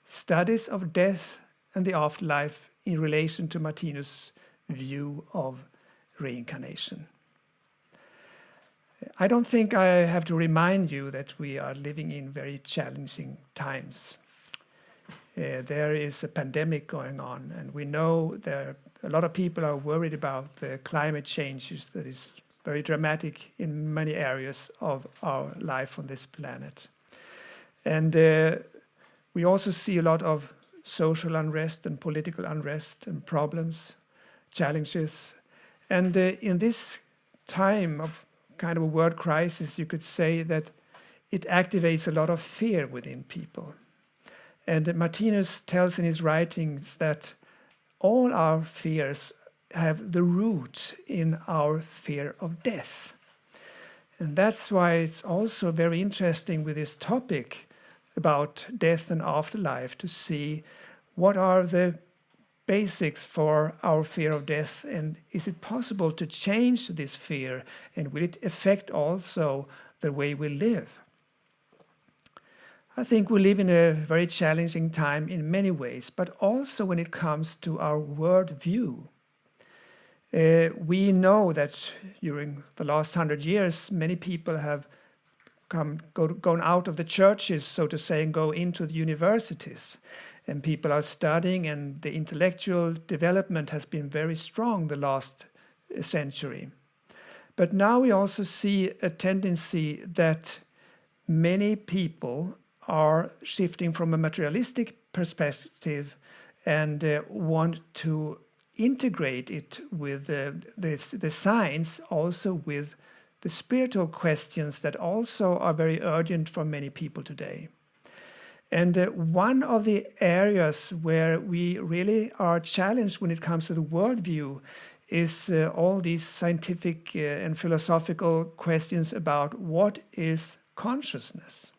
studies of death and the afterlife in relation to Martinus' view of reincarnation. I don't think I have to remind you that we are living in very challenging times. There is a pandemic going on, and we know a lot of people are worried about the climate changes that is very dramatic in many areas of our life on this planet. And we also see a lot of social unrest and political unrest and problems, challenges. And in this time of kind of a world crisis, you could say that it activates a lot of fear within people. And Martinus tells in his writings that all our fears have the root in our fear of death. And that's why it's also very interesting with this topic about death and afterlife to see what are the basics for our fear of death, and is it possible to change this fear, and will it affect also the way we live? I think we live in a very challenging time in many ways, but also when it comes to our worldview. We know that during the last 100 years, many people have gone out of the churches, so to say, and go into the universities. And people are studying, and the intellectual development has been very strong the last century. But now we also see a tendency that many people are shifting from a materialistic perspective and want to integrate it with the science, also with the spiritual questions that also are very urgent for many people today. And one of the areas where we really are challenged when it comes to the worldview is all these scientific and philosophical questions about what is consciousness.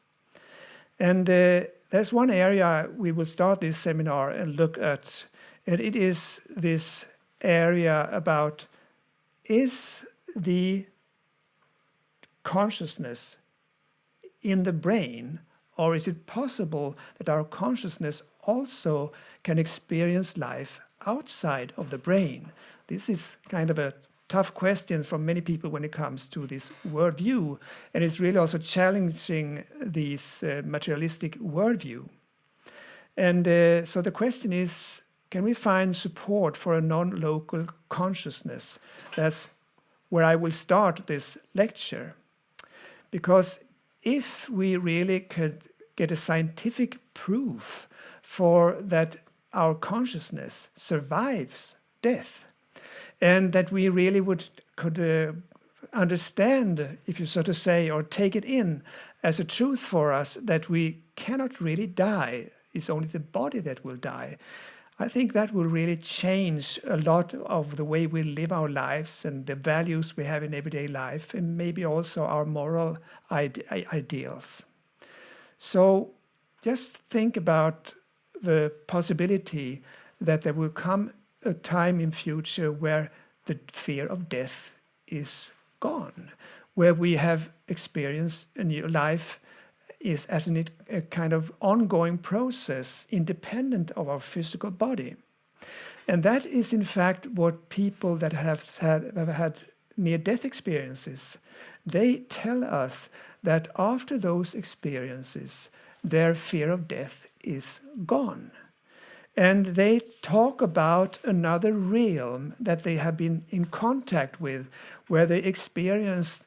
And there's one area we will start this seminar and look at, and it is this area about, is the consciousness in the brain, or is it possible that our consciousness also can experience life outside of the brain? This is kind of a tough question for many people when it comes to this worldview, and it's really also challenging this materialistic worldview. And so the question is, can we find support for a non-local consciousness? That's where I will start this lecture. Because if we really could get a scientific proof for that our consciousness survives death, and that we really could understand, if you so to say, or take it in as a truth for us, that we cannot really die, it's only the body that will die, I think that will really change a lot of the way we live our lives and the values we have in everyday life, and maybe also our moral ideals. So just think about the possibility that there will come a time in future where the fear of death is gone, where we have experienced a new life is as a kind of ongoing process independent of our physical body. And that is in fact what people that have had near-death experiences, they tell us that after those experiences, their fear of death is gone. And they talk about another realm that they have been in contact with, where they experienced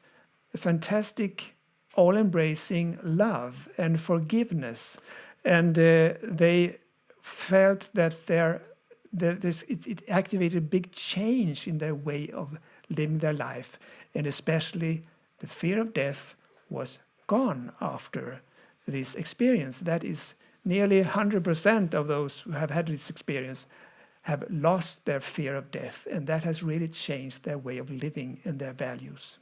a fantastic all-embracing love and forgiveness, and they felt that it activated a big change in their way of living their life, and especially the fear of death was gone after this experience. That is, nearly 100% of those who have had this experience have lost their fear of death, and that has really changed their way of living and their values.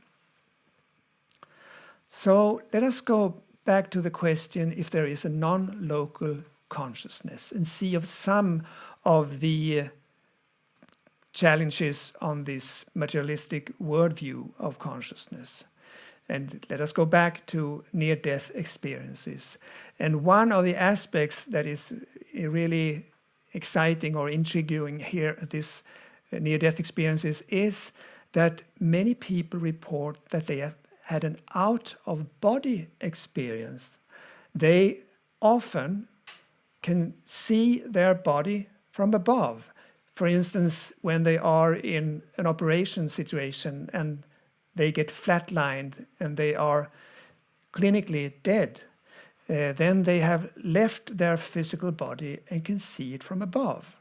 So let us go back to the question if there is a non-local consciousness and see of some of the challenges on this materialistic worldview of consciousness. And let us go back to near-death experiences. And one of the aspects that is really exciting or intriguing here at this near-death experiences is that many people report that they have had an out-of-body experience. They often can see their body from above. For instance, when they are in an operation situation and they get flatlined and they are clinically dead, then they have left their physical body and can see it from above.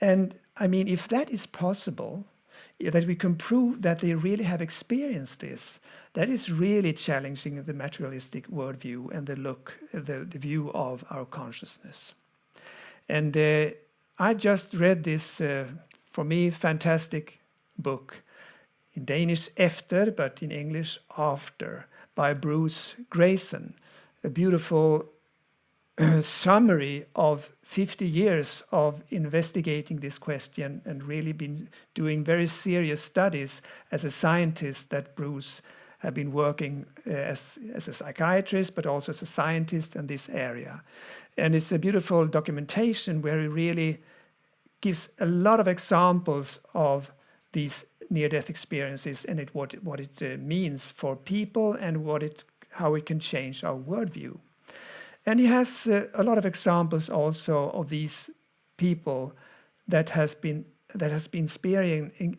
And I mean, if that is possible, that we can prove that they really have experienced this, that is really challenging the materialistic worldview and the view of our consciousness. And I just read this, for me, fantastic book, in Danish Efter, but in English After, by Bruce Grayson, a beautiful summary of 50 years of investigating this question and really been doing very serious studies as a scientist that Bruce have been working as a psychiatrist, but also as a scientist in this area. And it's a beautiful documentation where he really gives a lot of examples of these near-death experiences and what it means for people and how it can change our worldview. And he has a lot of examples also of these people that has been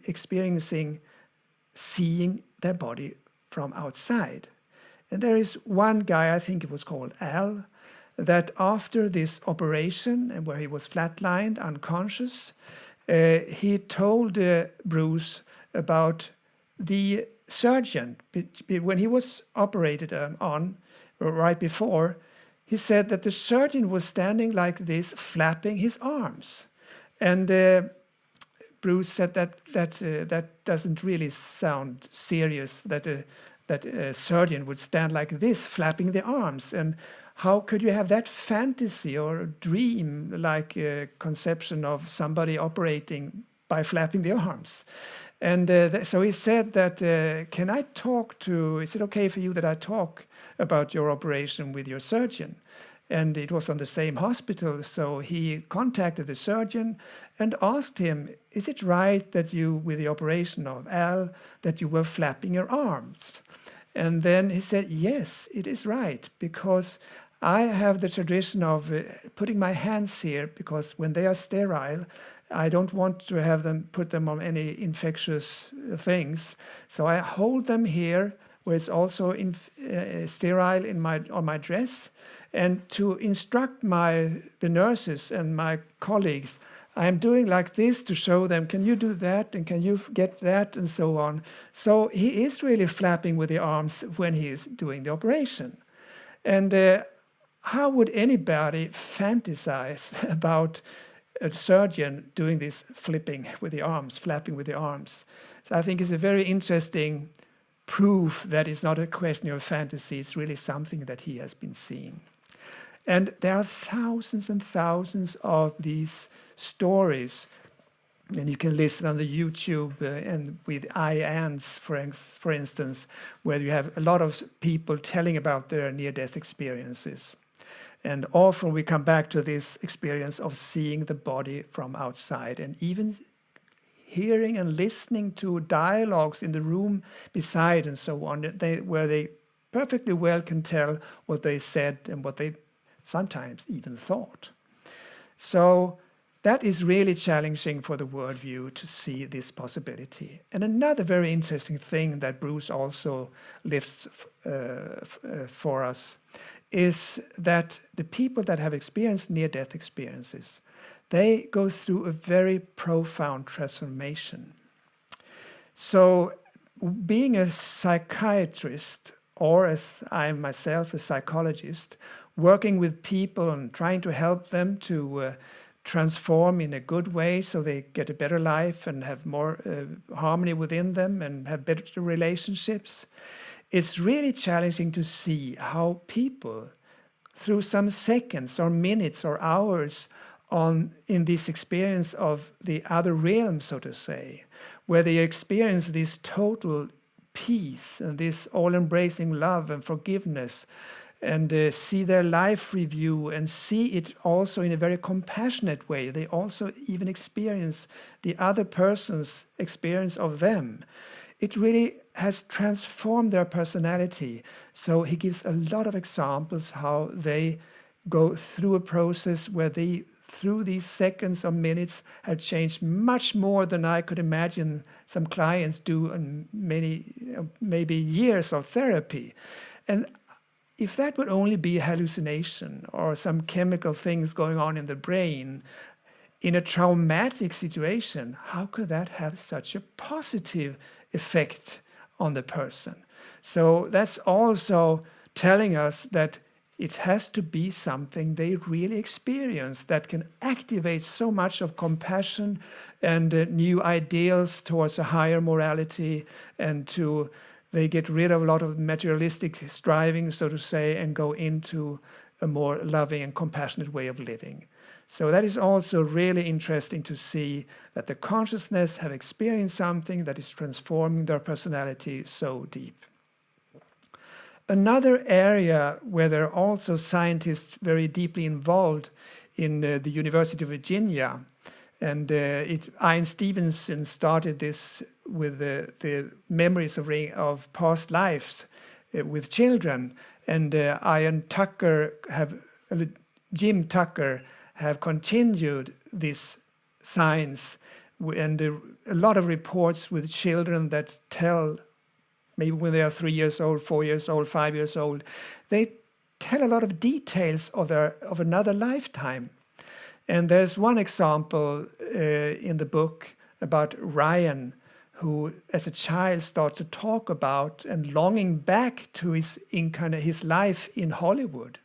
experiencing seeing their body from outside. And there is one guy, I think it was called Al, that after this operation and where he was flatlined, unconscious, he told Bruce about the surgeon. When he was operated on, right before, he said that the surgeon was standing like this, flapping his arms. And Bruce said that doesn't really sound serious, that a surgeon would stand like this, flapping the arms. And how could you have that fantasy or dream like conception of somebody operating by flapping the arms? And so he said that, is it okay for you that I talk about your operation with your surgeon? And it was on the same hospital, so he contacted the surgeon and asked him, is it right that you, with the operation of Al, that you were flapping your arms? And then he said, yes, it is right, because I have the tradition of putting my hands here, because when they are sterile, I don't want to have them put them on any infectious things. So I hold them here, where it's also sterile on my dress. And to instruct the nurses and my colleagues, I am doing like this to show them, can you do that? And can you get that? And so on. So he is really flapping with the arms when he is doing the operation. And how would anybody fantasize about a surgeon doing this flapping with the arms? So I think it's a very interesting proof that it's not a question of fantasy, it's really something that he has been seeing. And there are thousands and thousands of these stories, and you can listen on the YouTube and with IANs, for instance, where you have a lot of people telling about their near-death experiences. And often we come back to this experience of seeing the body from outside and even hearing and listening to dialogues in the room beside and so on, where they perfectly well can tell what they said and what they sometimes even thought. So that is really challenging for the worldview to see this possibility. And another very interesting thing that Bruce also lifts for us is that the people that have experienced near-death experiences, they go through a very profound transformation. So being a psychiatrist, or as I am myself a psychologist, working with people and trying to help them to transform in a good way so they get a better life and have more harmony within them and have better relationships, it's really challenging to see how people, through some seconds or minutes or hours in this experience of the other realm, so to say, where they experience this total peace and this all-embracing love and forgiveness, and see their life review and see it also in a very compassionate way. They also even experience the other person's experience of them. It really has transformed their personality. So he gives a lot of examples how they go through a process where they, through these seconds or minutes, have changed much more than I could imagine some clients do in many, maybe years of therapy. And if that would only be a hallucination or some chemical things going on in the brain, in a traumatic situation, how could that have such a positive effect on the person? So that's also telling us that it has to be something they really experience that can activate so much of compassion and new ideals towards a higher morality, and they get rid of a lot of materialistic striving, so to say, and go into a more loving and compassionate way of living. So that is also really interesting to see that the consciousness have experienced something that is transforming their personality so deep. Another area where there are also scientists very deeply involved in the University of Virginia, and Ian Stevenson started this with the memories of past lives with children, and Jim Tucker have continued this science, and a lot of reports with children that tell, maybe when they are 3 years old, 4 years old, 5 years old, they tell a lot of details of another lifetime. And there's one example in the book about Ryan, who as a child started to talk about and longing back to his life in Hollywood.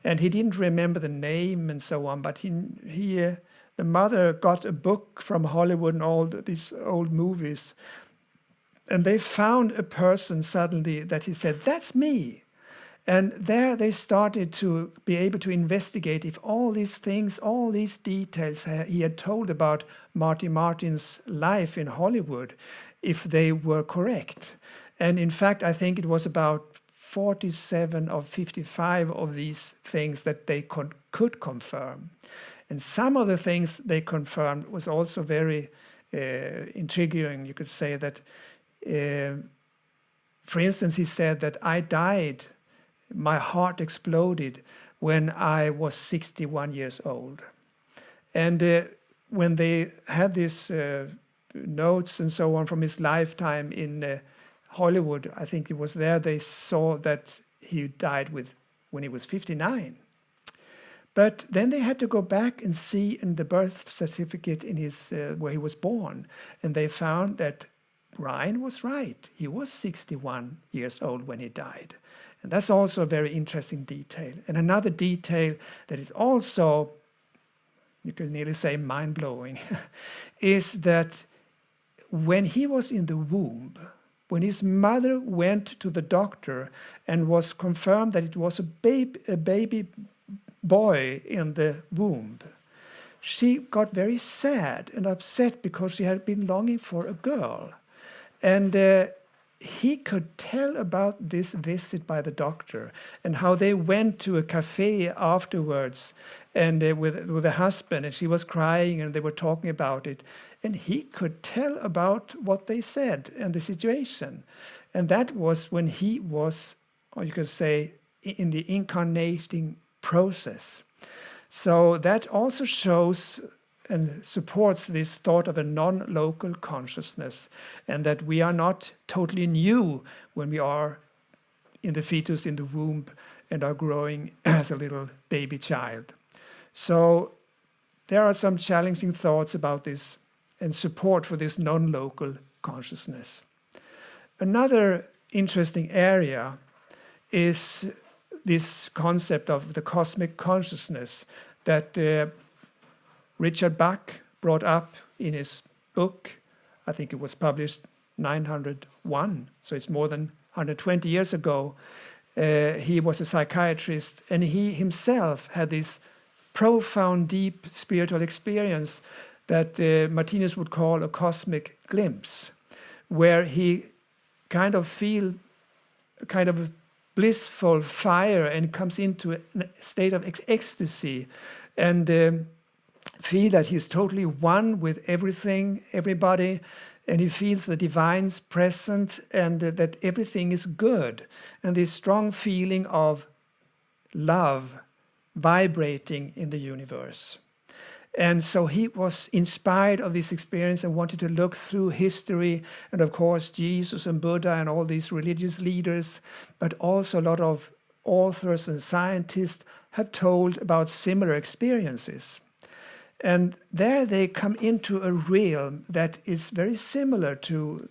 And he didn't remember the name and so on, but the mother got a book from Hollywood and all these old movies. And they found a person suddenly that he said, "That's me." And there they started to be able to investigate if all these things, all these details he had told about Martin's life in Hollywood, if they were correct. And in fact, I think it was about 47 or 55 of these things that they could confirm. And some of the things they confirmed was also very intriguing. You could say that, for instance, he said that I died, my heart exploded when I was 61 years old. And when they had these notes and so on from his lifetime in Hollywood, I think it was there they saw that he died when he was 59. But then they had to go back and see in the birth certificate in where he was born, and they found that Ryan was right. He was 61 years old when he died. And that's also a very interesting detail. And another detail that is also, you could nearly say mind-blowing, is that when he was in the womb, when his mother went to the doctor and was confirmed that it was a baby boy in the womb, she got very sad and upset because she had been longing for a girl. And he could tell about this visit by the doctor and how they went to a cafe afterwards and with the husband, and she was crying and they were talking about it. And he could tell about what they said and the situation. And that was when he was, or you could say, in the incarnating process. So that also shows and supports this thought of a non-local consciousness, and that we are not totally new when we are in the fetus in the womb and are growing as a little baby child. So there are some challenging thoughts about this and support for this non-local consciousness. Another interesting area is this concept of the cosmic consciousness that Richard Bach brought up in his book. I think it was published 901, so it's more than 120 years ago. He was a psychiatrist, and he himself had this profound, deep spiritual experience that Martinus would call a cosmic glimpse, where he kind of feel a kind of blissful fire and comes into a state of ecstasy and feel that he's totally one with everything, everybody, and he feels the divine's present and that everything is good. And this strong feeling of love vibrating in the universe. And so he was inspired of this experience and wanted to look through history and of course Jesus and Buddha and all these religious leaders, but also a lot of authors and scientists have told about similar experiences. And there they come into a realm that is very similar to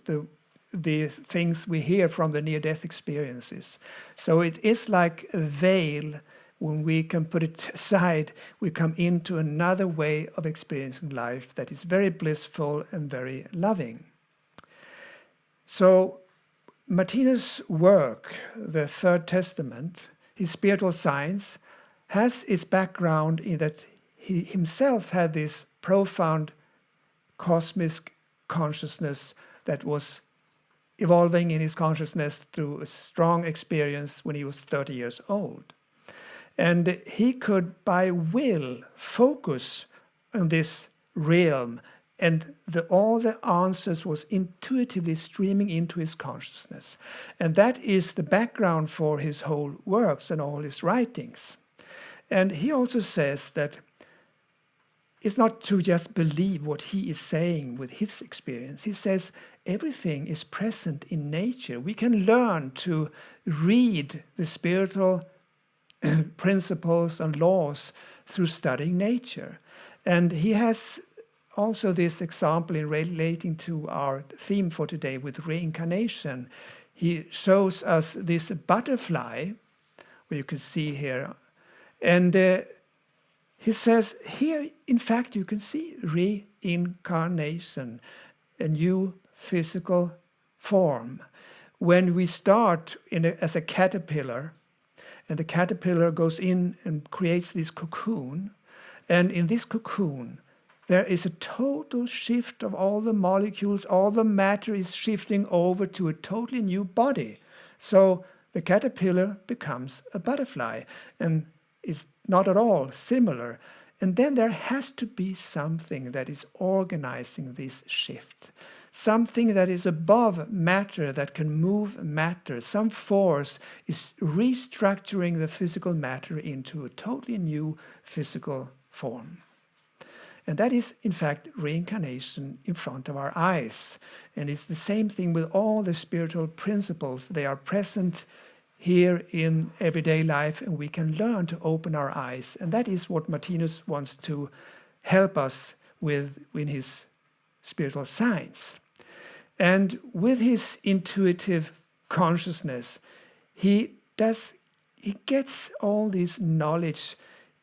the things we hear from the near-death experiences. So it is like a veil. When we can put it aside, we come into another way of experiencing life that is very blissful and very loving. So Martinus' work, the Third Testament, his spiritual science, has its background in that he himself had this profound cosmic consciousness that was evolving in his consciousness through a strong experience when he was 30 years old. And he could, by will, focus on this realm, and all the answers was intuitively streaming into his consciousness. And that is the background for his whole works and all his writings. And he also says that it's not to just believe what he is saying with his experience. He says everything is present in nature. We can learn to read the spiritual principles and laws through studying nature. And he has also this example in relating to our theme for today with reincarnation. He shows us this butterfly, where you can see here. And he says here, in fact, you can see reincarnation, a new physical form. When we start as a caterpillar, and the caterpillar goes in and creates this cocoon. And in this cocoon, there is a total shift of all the molecules. All the matter is shifting over to a totally new body. So the caterpillar becomes a butterfly and is not at all similar. And then there has to be something that is organizing this shift. Something that is above matter, that can move matter. Some force is restructuring the physical matter into a totally new physical form. And that is, in fact, reincarnation in front of our eyes. And it's the same thing with all the spiritual principles. They are present here in everyday life, and we can learn to open our eyes. And that is what Martinus wants to help us with in his spiritual science. And with his intuitive consciousness, he gets all this knowledge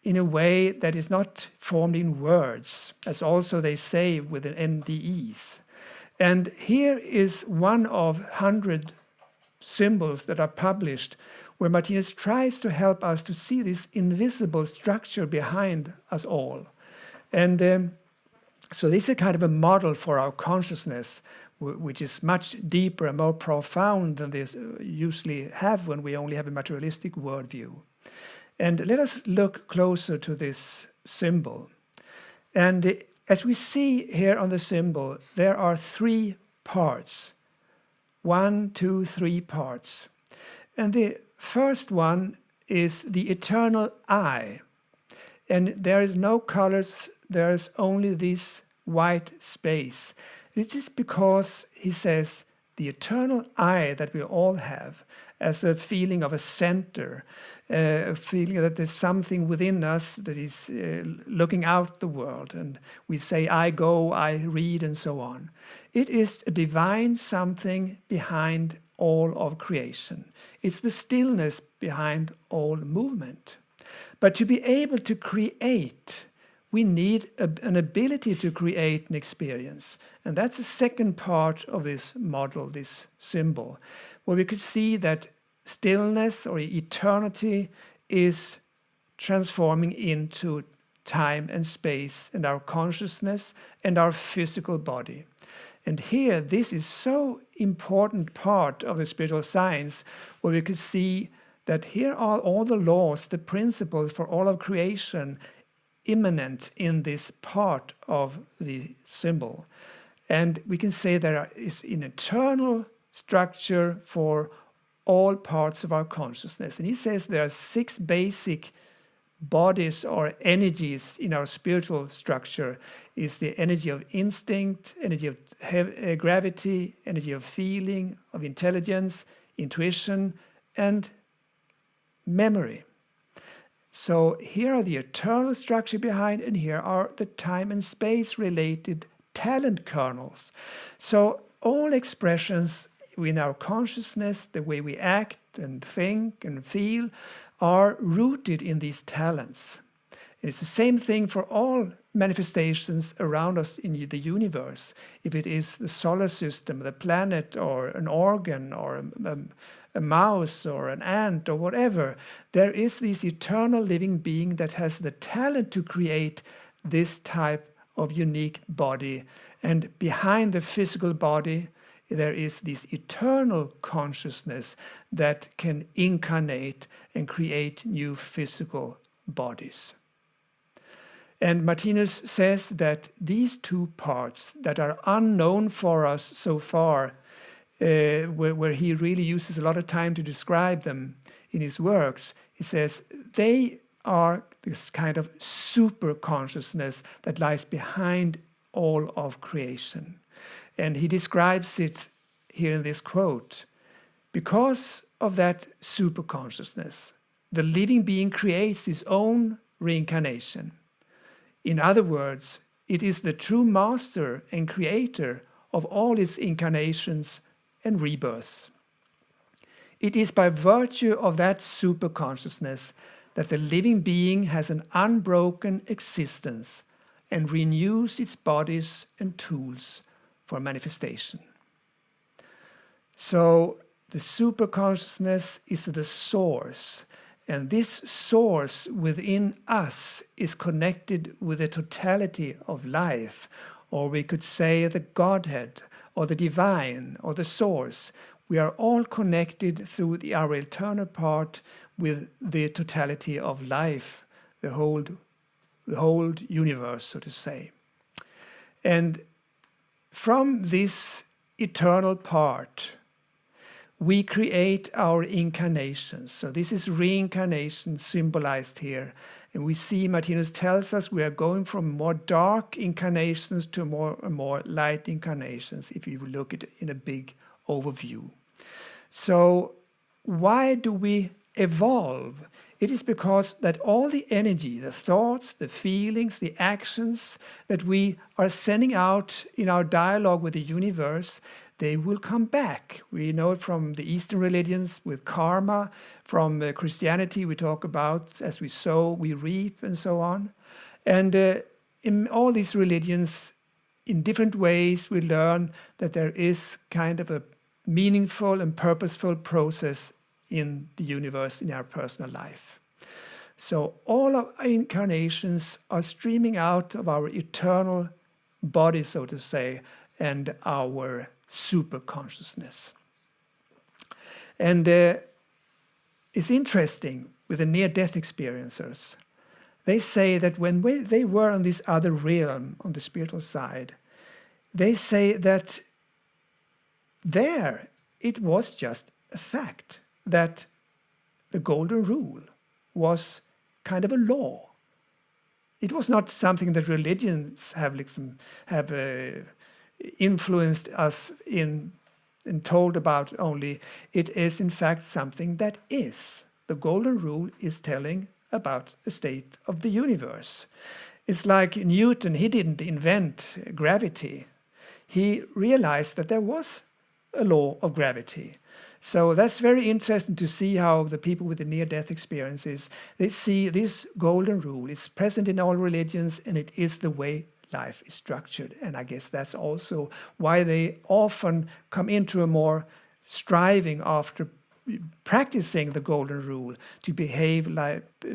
in a way that is not formed in words, as also they say with the NDEs. And here is one of 100 symbols that are published where Martinus tries to help us to see this invisible structure behind us all. And so this is a kind of a model for our consciousness, which is much deeper and more profound than this usually have when we only have a materialistic worldview. And let us look closer to this symbol. And as we see here on the symbol, there are 3 parts. 1, 2, 3 parts. And the first one is the eternal eye. And there is no colors, there is only this white space. It is because, he says, the eternal eye that we all have as a feeling of a center, a feeling that there's something within us that is looking out the world. And we say, I go, I read, and so on. It is a divine something behind all of creation. It's the stillness behind all movement. But to be able to create, we need an ability to create an experience. And that's the second part of this model, this symbol, where we could see that stillness or eternity is transforming into time and space and our consciousness and our physical body. And here, this is so important part of the spiritual science, where we could see that here are all the laws, the principles for all of creation immanent in this part of the symbol. And we can say there is an eternal structure for all parts of our consciousness. And he says there are 6 basic bodies or energies in our spiritual structure. Is the energy of instinct, energy of gravity, energy of feeling, of intelligence, intuition, and memory. So here are the eternal structure behind, and here are the time and space related talent kernels. So all expressions in our consciousness, the way we act and think and feel, are rooted in these talents. And it's the same thing for all manifestations around us in the universe. If it is the solar system, the planet, or an organ, or a mouse, or an ant, or whatever, there is this eternal living being that has the talent to create this type of unique body. And behind the physical body, there is this eternal consciousness that can incarnate and create new physical bodies. And Martinus says that these 2 parts that are unknown for us so far, where he really uses a lot of time to describe them in his works, he says they are this kind of super consciousness that lies behind all of creation. And he describes it here in this quote: because of that super consciousness, the living being creates his own reincarnation. In other words, it is the true master and creator of all his incarnations and rebirths. It is by virtue of that super consciousness that the living being has an unbroken existence and renews its bodies and tools for manifestation. So the super consciousness is the source, and this source within us is connected with the totality of life, or we could say the Godhead, or the divine, or the source. We are all connected through our eternal part with the totality of life, the whole universe, so to say. And from this eternal part, we create our incarnations. So this is reincarnation symbolized here. And we see Martinus tells us we are going from more dark incarnations to more light incarnations, if you look at it in a big overview. So why do we evolve? It is because that all the energy, the thoughts, the feelings, the actions that we are sending out in our dialogue with the universe, they will come back. We know it from the Eastern religions with karma. From Christianity, we talk about as we sow, we reap, and so on. And in all these religions, in different ways, we learn that there is kind of a meaningful and purposeful process in the universe, in our personal life. So all of our incarnations are streaming out of our eternal body, so to say, and our super consciousness. And it's interesting with the near-death experiencers. They say that when they were on this other realm, on the spiritual side, they say that there it was just a fact that the golden rule was kind of a law. It was not something that religions have influenced us in and told about only. It is in fact something that is. The golden rule is telling about the state of the universe. It's like Newton, he didn't invent gravity. He realized that there was a law of gravity. So that's very interesting to see how the people with the near-death experiences, they see this golden rule. It's present in all religions, and it is the way life is structured. And I guess that's also why they often come into a more striving after practicing the golden rule to behave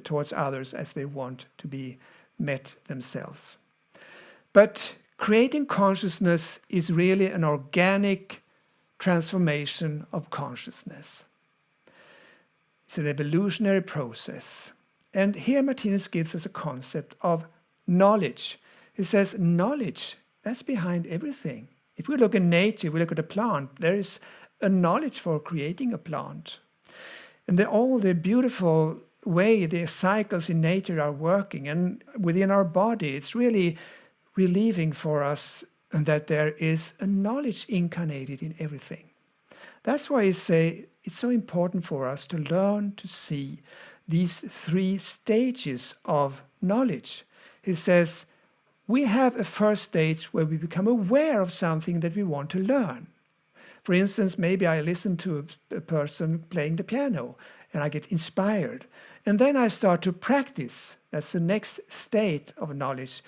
towards others as they want to be met themselves. But creating consciousness is really an organic transformation of consciousness. It's an evolutionary process. And here Martinus gives us a concept of knowledge. He says knowledge, that's behind everything. If we look in nature, we look at a plant, there is a knowledge for creating a plant. And all the beautiful way the cycles in nature are working, and within our body, it's really relieving for us that there is a knowledge incarnated in everything. That's why I say it's so important for us to learn to see these three stages of knowledge. He says, we have a first stage where we become aware of something that we want to learn. For instance, maybe I listen to a person playing the piano and I get inspired. And then I start to practice. That's the next state of knowledge.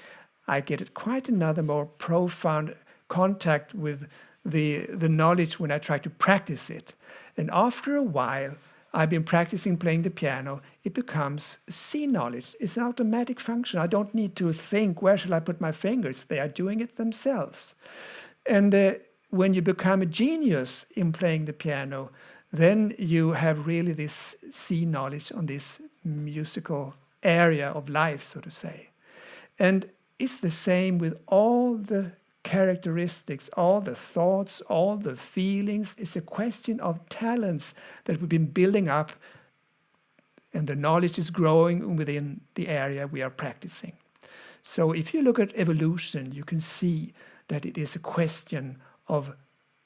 I get quite another more profound contact with the knowledge when I try to practice it. And after a while, I've been practicing playing the piano, it becomes see knowledge. It's an automatic function. I don't need to think, where shall I put my fingers? They are doing it themselves. And when you become a genius in playing the piano, then you have really this see knowledge on this musical area of life, so to say. And it's the same with all the characteristics, all the thoughts, all the feelings. It's a question of talents that we've been building up, and the knowledge is growing within the area we are practicing. So if you look at evolution, you can see that it is a question of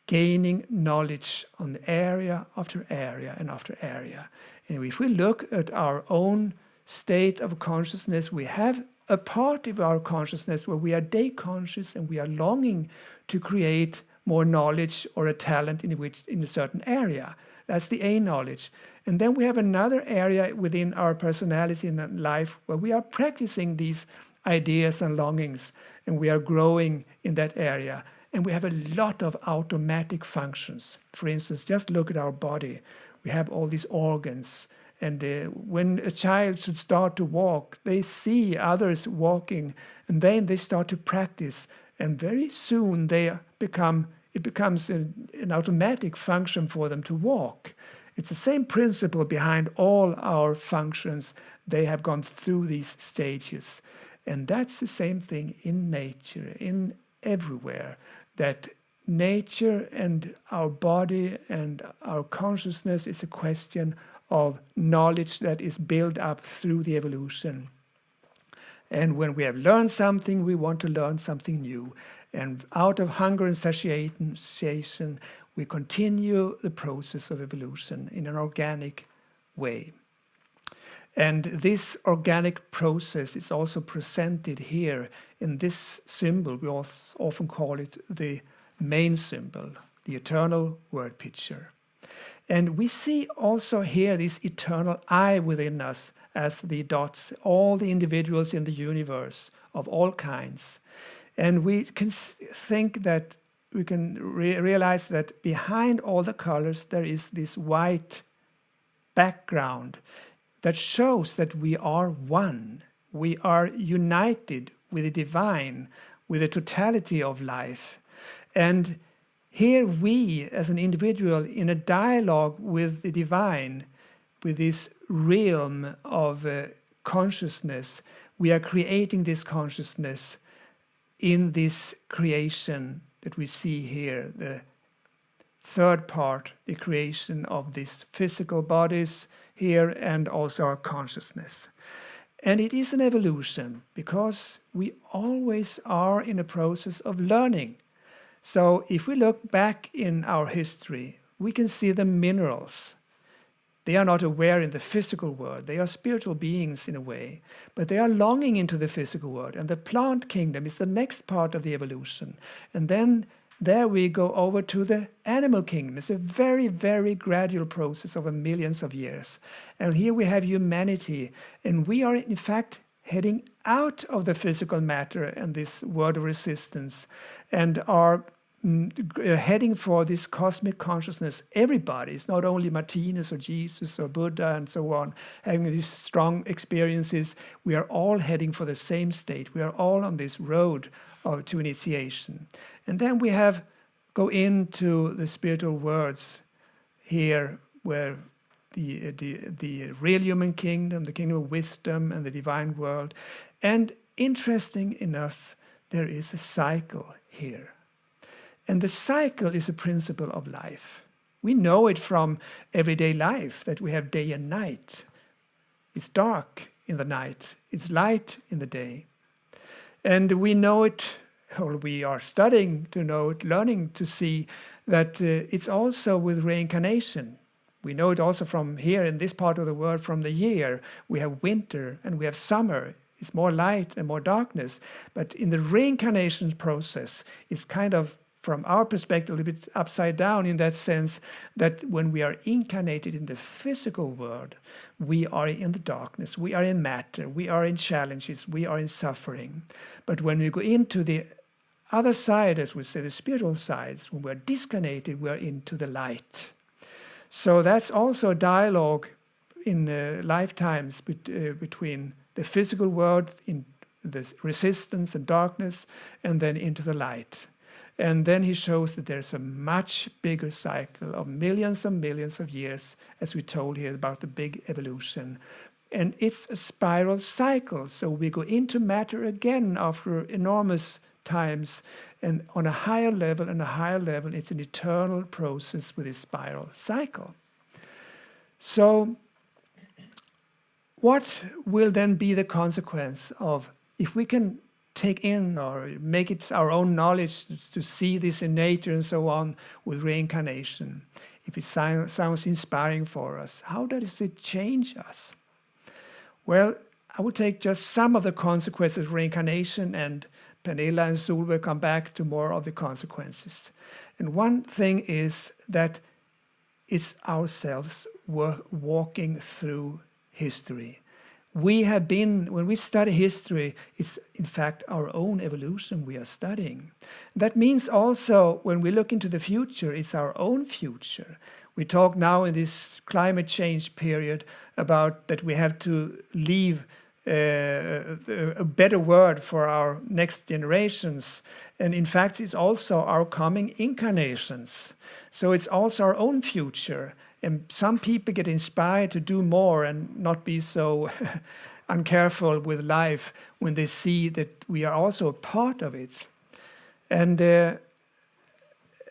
gaining knowledge on area after area and after area. And if we look at our own state of consciousness, we have a part of our consciousness where we are day conscious and we are longing to create more knowledge or a talent in a certain area. That's the A knowledge. And then we have another area within our personality and life where we are practicing these ideas and longings, and we are growing in that area. And we have a lot of automatic functions. For instance, just look at our body. We have all these organs. And when a child should start to walk, they see others walking, and then they start to practice. And very soon it becomes an automatic function for them to walk. It's the same principle behind all our functions. They have gone through these stages. And that's the same thing in nature, in everywhere, that nature and our body and our consciousness is a question of knowledge that is built up through the evolution. And when we have learned something, we want to learn something new. And out of hunger and satiation, we continue the process of evolution in an organic way. And this organic process is also presented here in this symbol. We also often call it the main symbol, the eternal word picture. And we see also here this eternal I within us as the dots, all the individuals in the universe of all kinds. And we can think that we can realize that behind all the colors there is this white background that shows that we are one. We are united with the divine, with the totality of life. And here we, as an individual, in a dialogue with the divine, with this realm of consciousness, we are creating this consciousness in this creation that we see here, the third part, the creation of these physical bodies here and also our consciousness. And it is an evolution because we always are in a process of learning. So if we look back in our history, we can see the minerals. They are not aware in the physical world. They are spiritual beings in a way, but they are longing into the physical world. And the plant kingdom is the next part of the evolution. And then there we go over to the animal kingdom. It's a very, very gradual process over millions of years. And here we have humanity. And we are, in fact, heading out of the physical matter and this world of resistance and are heading for this cosmic consciousness. Everybody, it's not only Martinus or Jesus or Buddha and so on, having these strong experiences. We are all heading for the same state. We are all on this road or to initiation. And then we have go into the spiritual worlds here, where the real human kingdom, the kingdom of wisdom, and the divine world. And interesting enough, there is a cycle here. And the cycle is a principle of life. We know it from everyday life, that we have day and night. It's dark in the night, it's light in the day. And we know it, or we are studying to know it, learning to see that it's also with reincarnation. We know it also from here in this part of the world, from the year. We have winter and we have summer. It's more light and more darkness. But in the reincarnation process, it's kind of, from our perspective, a little bit upside down, in that sense that when we are incarnated in the physical world, we are in the darkness, we are in matter, we are in challenges, we are in suffering. But when we go into the other side, as we say, the spiritual sides, when we are disconnected, we are into the light. So that's also a dialogue in lifetimes between the physical world, in the resistance and darkness, and then into the light. And then he shows that there's a much bigger cycle of millions and millions of years, as we told here about the big evolution. And it's a spiral cycle. So we go into matter again after enormous times, and on a higher level and a higher level, it's an eternal process with this spiral cycle. So what will then be the consequence of, if we can take in or make it our own knowledge to see this in nature and so on with reincarnation? If it sounds inspiring for us, how does it change us? Well, I will take just some of the consequences of reincarnation, and Pernilla and Solveig come back to more of the consequences. And one thing is that it's ourselves walking through history. We have been, when we study history, it's in fact our own evolution we are studying. That means also when we look into the future, it's our own future. We talk now in this climate change period about that we have to leave a better word for our next generations. And in fact, it's also our coming incarnations. So it's also our own future. And some people get inspired to do more and not be so uncareful with life when they see that we are also a part of it. And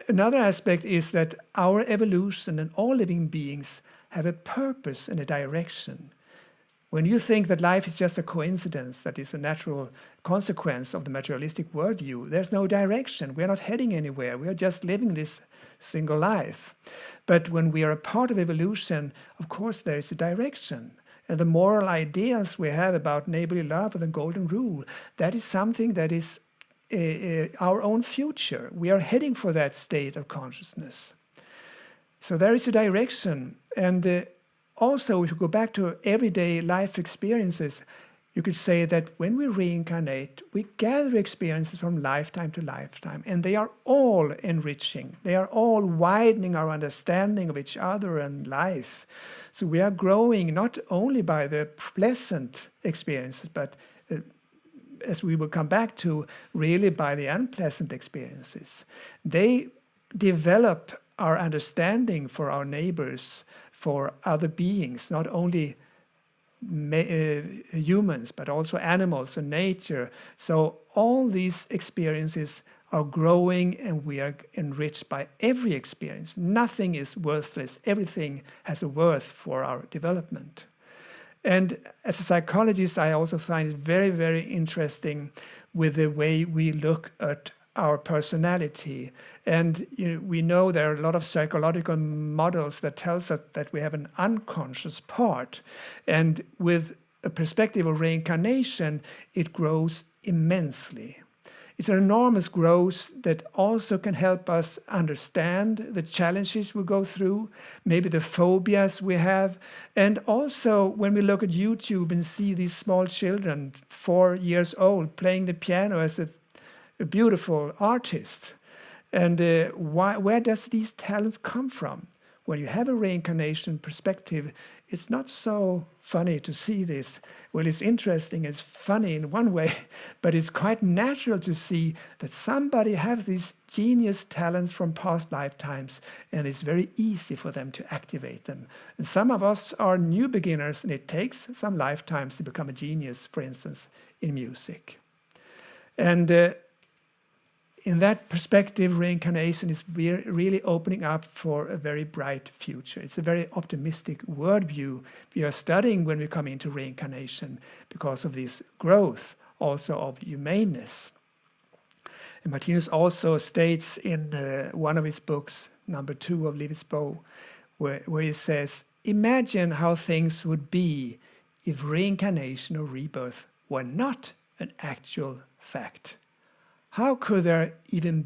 another aspect is that our evolution and all living beings have a purpose and a direction. When you think that life is just a coincidence, that is a natural consequence of the materialistic worldview, there's no direction. We're not heading anywhere. We are just living this single life. But when we are a part of evolution, of course, there is a direction. And the moral ideals we have about neighborly love and the golden rule, that is something that is our own future. We are heading for that state of consciousness. So there is a direction. And also, if you go back to everyday life experiences, you could say that when we reincarnate, we gather experiences from lifetime to lifetime, and they are all enriching. They are all widening our understanding of each other and life. So we are growing not only by the pleasant experiences, but as we will come back to, really by the unpleasant experiences. They develop our understanding for our neighbors, for other beings, not only humans, but also animals and nature. So all these experiences are growing, and we are enriched by every experience. Nothing is worthless. Everything has a worth for our development. And as a psychologist, I also find it very, very interesting with the way we look at our personality. And we know there are a lot of psychological models that tells us that we have an unconscious part. And with a perspective of reincarnation, it grows immensely. It's an enormous growth that also can help us understand the challenges we go through, maybe the phobias we have. And also when we look at YouTube and see these small children, 4 years old, playing the piano as a beautiful artist. And where does these talents come from? when you have a reincarnation perspective, it's not so funny to see this. Well, it's interesting, it's funny in one way, but it's quite natural to see that somebody have these genius talents from past lifetimes, and it's very easy for them to activate them. And some of us are new beginners, and it takes some lifetimes to become a genius, for instance, in music. And in that perspective, reincarnation is really opening up for a very bright future. It's a very optimistic worldview we are studying when we come into reincarnation because of this growth also of humaneness. And Martinus also states in one of his books, number 2 of Livets Bow, where he says, imagine how things would be if reincarnation or rebirth were not an actual fact. How could there even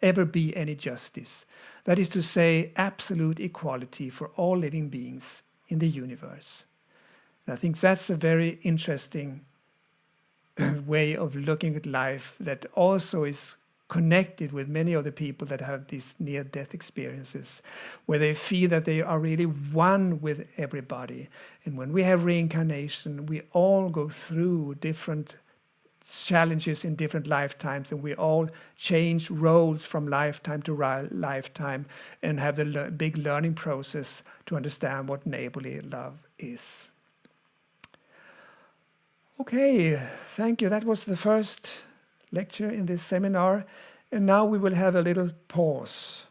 ever be any justice? That is to say, absolute equality for all living beings in the universe. And I think that's a very interesting way of looking at life that also is connected with many of the people that have these near-death experiences, where they feel that they are really one with everybody. And when we have reincarnation, we all go through different challenges in different lifetimes, and we all change roles from lifetime to lifetime and have the big learning process to understand what neighborly love is. Okay, thank you. That was the first lecture in this seminar, and now we will have a little pause.